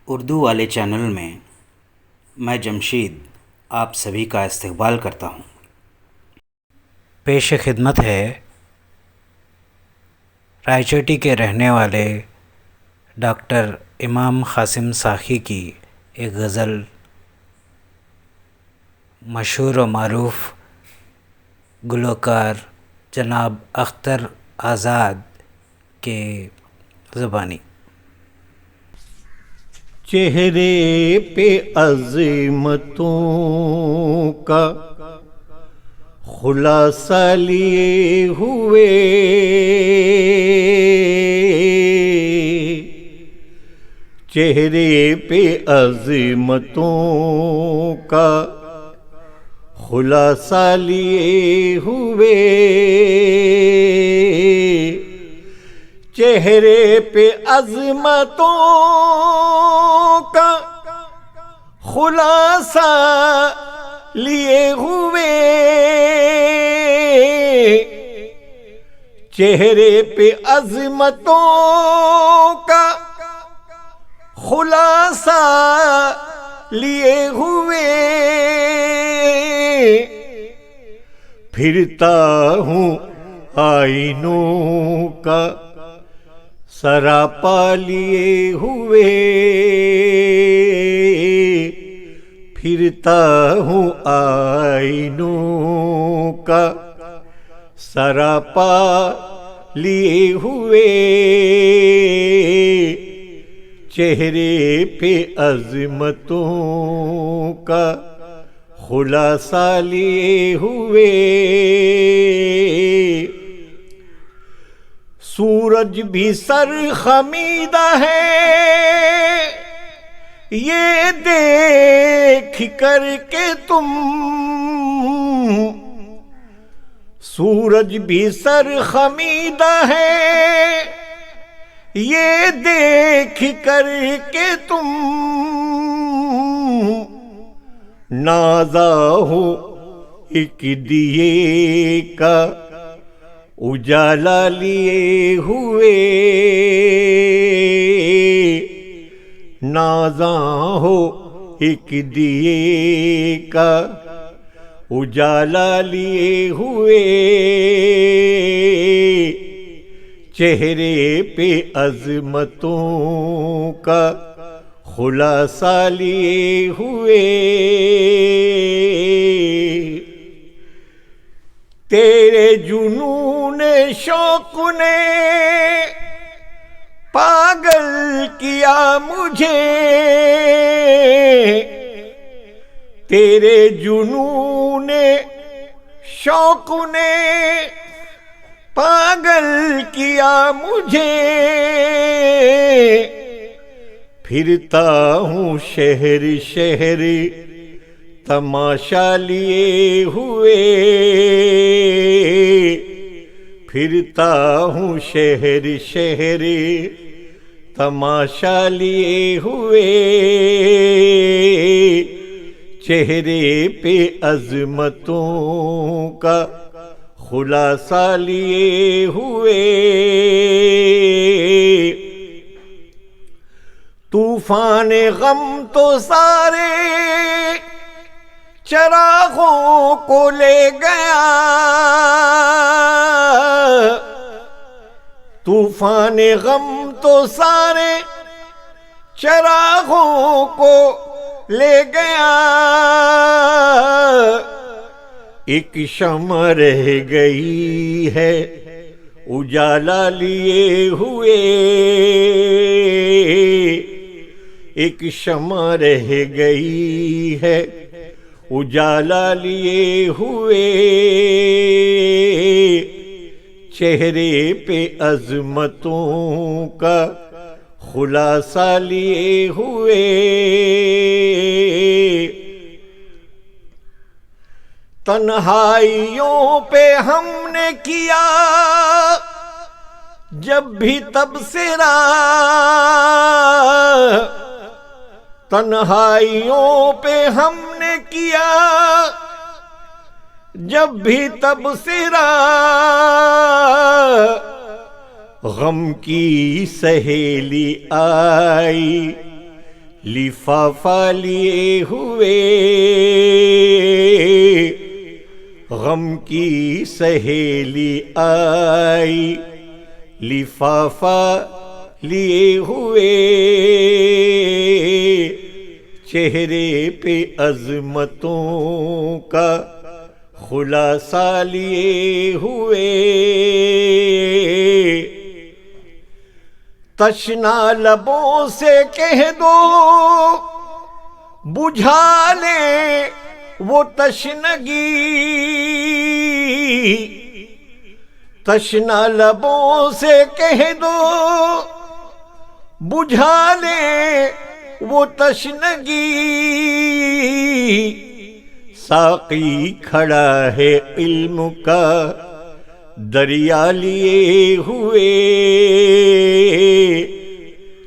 اردو والے چینل میں میں جمشید آپ سبھی کا استقبال کرتا ہوں۔ پیش خدمت ہے رائے چوٹی کے رہنے والے ڈاکٹر امام قاسم ساقی کی ایک غزل مشہور و معروف گلوکار جناب اختر آزاد کے زبانی۔ چہرے پہ عظمتوں کا خلاصہ لیے ہوئے، چہرے پہ عظمتوں کا خلاصہ لیے ہوئے، چہرے پہ عظمتوں کا خلاصہ لیے ہوئے، چہرے پہ عظمتوں کا خلاصہ لیے ہوئے، پھرتا ہوں آئینوں کا سراپا لیے ہوئے، پھرتا ہوں آئینوں کا سراپا لیے ہوئے، چہرے پہ عظمتوں کا خلاصہ لیے ہوئے، سورج بھی سر خمیدہ ہے یہ دیکھ کر کے تم، سورج بھی سر خمیدہ ہے یہ دیکھ کر کے تم، نازا ہو ایک دیے کا اجالا لیے ہوئے، نازاں ہو ایک دیے کا اجالا لیے ہوئے، چہرے پہ عظمتوں کا خلاصہ لیے ہوئے، تیرے جنون شوق نے پاگل کیا مجھے، تیرے جنون شوق نے پاگل کیا مجھے، پھرتا ہوں شہر شہر تماشا لیے ہوئے، پھرتا ہوں شہر شہر تماشا لیے ہوئے، چہرے پہ عظمتوں کا خلاصہ لیے ہوئے، طوفان غم تو سارے چراغوں کو لے گیا، طوفان غم تو سارے چراغوں کو لے گیا، ایک شمع رہ گئی ہے اجالا لیے ہوئے، ایک شمع رہ گئی ہے اجالا لیے ہوئے، چہرے پہ عظمتوں کا خلاصہ لیے ہوئے، تنہائیوں پہ ہم نے کیا جب بھی تبصرہ، تنہائیوں پہ ہم نے کیا جب بھی تبصرہ، غم کی سہیلی آئی لفافہ لیے ہوئے غم کی سہیلی آئی، لفافہ لیے ہوئے چہرے پہ عظمتوں کا خلاصہ لیے ہوئے، تشنا لبوں سے کہہ دو بجھا لے وہ تشنگی، تشنا لبوں سے کہہ دو بجھا لے وہ تشنگی، ساقی کھڑا ہے علم کا دریا لیے ہوئے،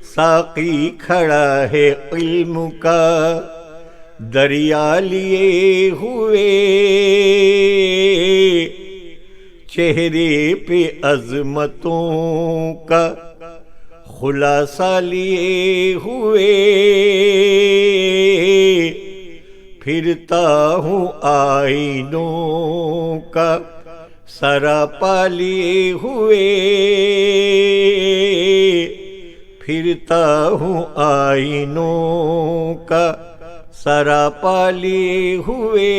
ساقی کھڑا ہے علم کا دریا لیے ہوئے، چہرے پہ عظمتوں کا خلاصہ لیے ہوئے، پھرتا ہوں آئینوں کا سراپا لیے ہوئے، پھرتا ہوں آئینوں کا سراپا لیے ہوئے۔